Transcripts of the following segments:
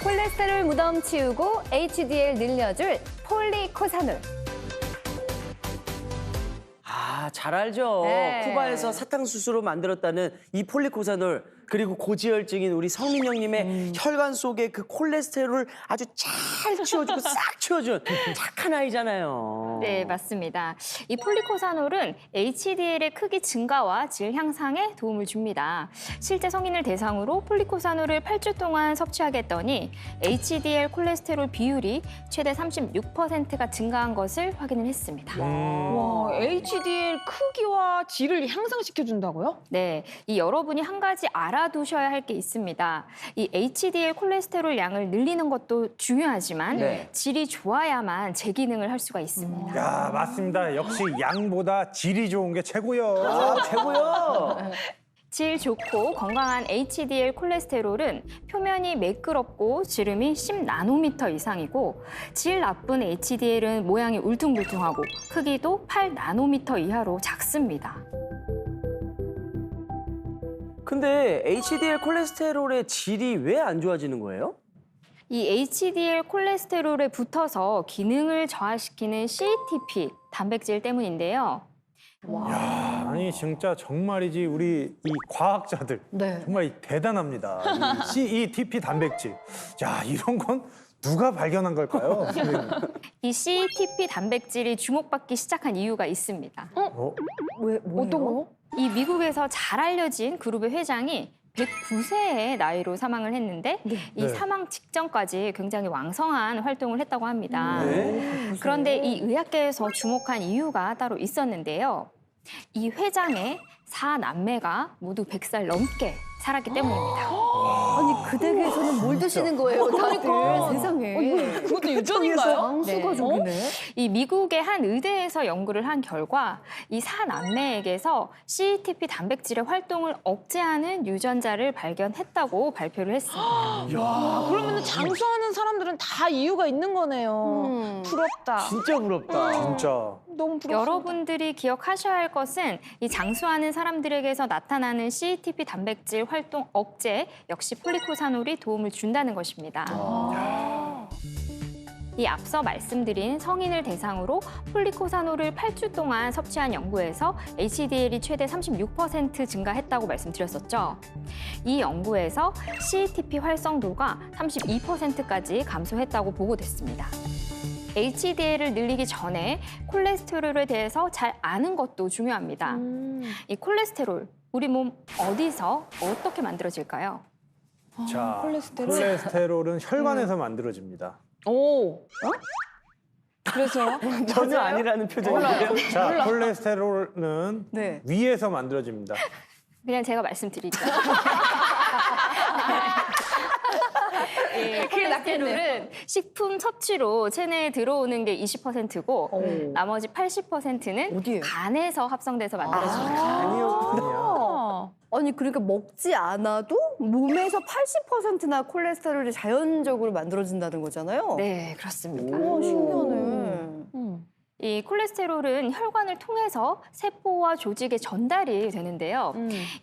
콜레스테롤 무덤 치우고 HDL 늘려줄 폴리코사놀. 아, 잘 알죠. 네. 쿠바에서 사탕수수로 만들었다는 이 폴리코사놀. 그리고 고지혈증인 우리 성민 형님의 혈관 속에 그 콜레스테롤을 아주 잘 치워주고 싹 치워준 착한 아이잖아요. 네, 맞습니다. 이 폴리코사놀은 HDL의 크기 증가와 질 향상에 도움을 줍니다. 실제 성인을 대상으로 폴리코사놀을 8주 동안 섭취하게 했더니 HDL 콜레스테롤 비율이 최대 36%가 증가한 것을 확인을 했습니다. 와, HDL 크기와 질을 향상시켜준다고요? 네, 이 여러분이 한 가지 알아두셔야 할 게 있습니다. 이 HDL 콜레스테롤 양을 늘리는 것도 중요하지만 네. 질이 좋아야만 제 기능을 할 수가 있습니다. 야, 맞습니다. 역시 양보다 질이 좋은 게 최고요. 아, 최고요. 질 좋고 건강한 HDL 콜레스테롤은 표면이 매끄럽고 지름이 10나노미터 이상이고 질 나쁜 HDL은 모양이 울퉁불퉁하고 크기도 8나노미터 이하로 작습니다. 근데 HDL 콜레스테롤의 질이 왜 안 좋아지는 거예요? 이 HDL 콜레스테롤에 붙어서 기능을 저하시키는 CETP 단백질 때문인데요. 야, 아니 진짜 정말이지 우리 이 과학자들 네. 정말 대단합니다. 이 CETP 단백질. 야, 이런 건 누가 발견한 걸까요? 이 CETP 단백질이 주목받기 시작한 이유가 있습니다. 어? 뭐예요? 어떤 거? 이 미국에서 잘 알려진 그룹의 회장이 109세의 나이로 사망을 했는데 이 네. 사망 직전까지 굉장히 왕성한 활동을 했다고 합니다. 네. 그런데 이 의학계에서 주목한 이유가 따로 있었는데요. 이 회장의 4남매가 모두 100살 넘게 살았기 때문입니다. 아니 그 댁에서는 뭘 드시는 거예요? 다들 세상에. 그것도 유전인가요? 장수가족이네. 이 미국의 한 의대에서 연구를 한 결과 이 4남매에게서 CETP 단백질의 활동을 억제하는 유전자를 발견했다고 발표를 했습니다. 아, 그러면 장수하는 사람들은 다 이유가 있는 거네요. 부럽다. 진짜 부럽다. 진짜. 너무 부럽다. 여러분들이 기억하셔야 할 것은 이 장수하는 사람들에게서 나타나는 CETP 단백질 활동 억제 역시 폴리코사놀이 도움을 준다는 것입니다. 이 앞서 말씀드린 성인을 대상으로 폴리코사놀을 8주 동안 섭취한 연구에서 HDL이 최대 36% 증가했다고 말씀드렸었죠. 이 연구에서 CETP 활성도가 32%까지 감소했다고 보고됐습니다. HDL을 늘리기 전에 콜레스테롤에 대해서 잘 아는 것도 중요합니다. 이 콜레스테롤, 우리 몸 어디서 어떻게 만들어질까요? 자, 콜레스테롤? 콜레스테롤은 혈관에서 만들어집니다. 오. 그래서요? 전혀 아니라는 표정이에요. 자, 콜레스테롤은 네. 위에서 만들어집니다. 그냥 제가 말씀드릴게요. 예, 콜레스테롤은 식품 섭취로 체내에 들어오는 게 20%고 나머지 80%는 어디예요? 간에서 합성돼서 만들어집니다. 아니요. 아니 그러니까 먹지 않아도 몸에서 80%나 콜레스테롤이 자연적으로 만들어진다는 거잖아요. 네, 그렇습니다. 오, 신기하네. 이 콜레스테롤은 혈관을 통해서 세포와 조직에 전달이 되는데요.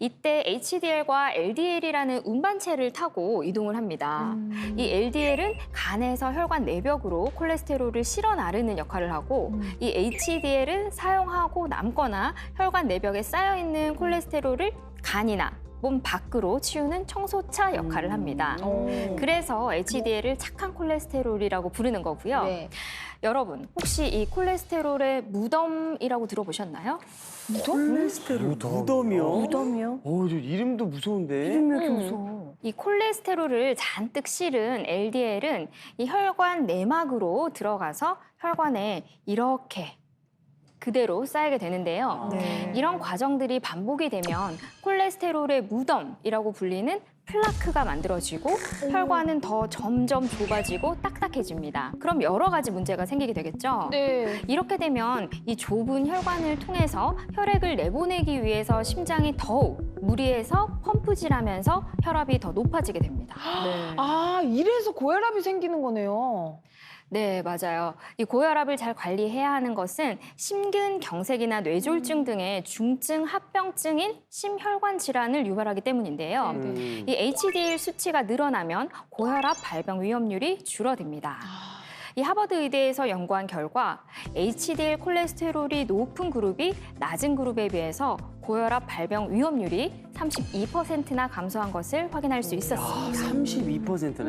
이때 HDL과 LDL이라는 운반체를 타고 이동을 합니다. 이 LDL은 간에서 혈관 내벽으로 콜레스테롤을 실어 나르는 역할을 하고 이 HDL은 사용하고 남거나 혈관 내벽에 쌓여 있는 콜레스테롤을 간이나 몸 밖으로 치우는 청소차 역할을 합니다. 그래서 HDL을 착한 콜레스테롤이라고 부르는 거고요. 네. 여러분, 혹시 이 콜레스테롤의 무덤이라고 들어보셨나요? 콜레스테롤 무덤이요? 무덤이요? 저 이름도 무서운데. 이름이 왜 이렇게 무서워? 이 콜레스테롤을 잔뜩 실은 LDL은 이 혈관 내막으로 들어가서 혈관에 이렇게 그대로 쌓이게 되는데요. 네. 이런 과정들이 반복이 되면 콜레스테롤의 무덤이라고 불리는 플라크가 만들어지고 혈관은 더 점점 좁아지고 딱딱해집니다. 그럼 여러 가지 문제가 생기게 되겠죠? 네. 이렇게 되면 이 좁은 혈관을 통해서 혈액을 내보내기 위해서 심장이 더욱 무리해서 펌프질하면서 혈압이 더 높아지게 됩니다. 네. 아, 이래서 고혈압이 생기는 거네요. 네, 맞아요. 이 고혈압을 잘 관리해야 하는 것은 심근경색이나 뇌졸중 등의 중증 합병증인 심혈관 질환을 유발하기 때문인데요. 이 HDL 수치가 늘어나면 고혈압 발병 위험률이 줄어듭니다. 이 하버드 의대에서 연구한 결과 HDL 콜레스테롤이 높은 그룹이 낮은 그룹에 비해서 고혈압 발병 위험률이 32%나 감소한 것을 확인할 수 있었습니다. 32%네.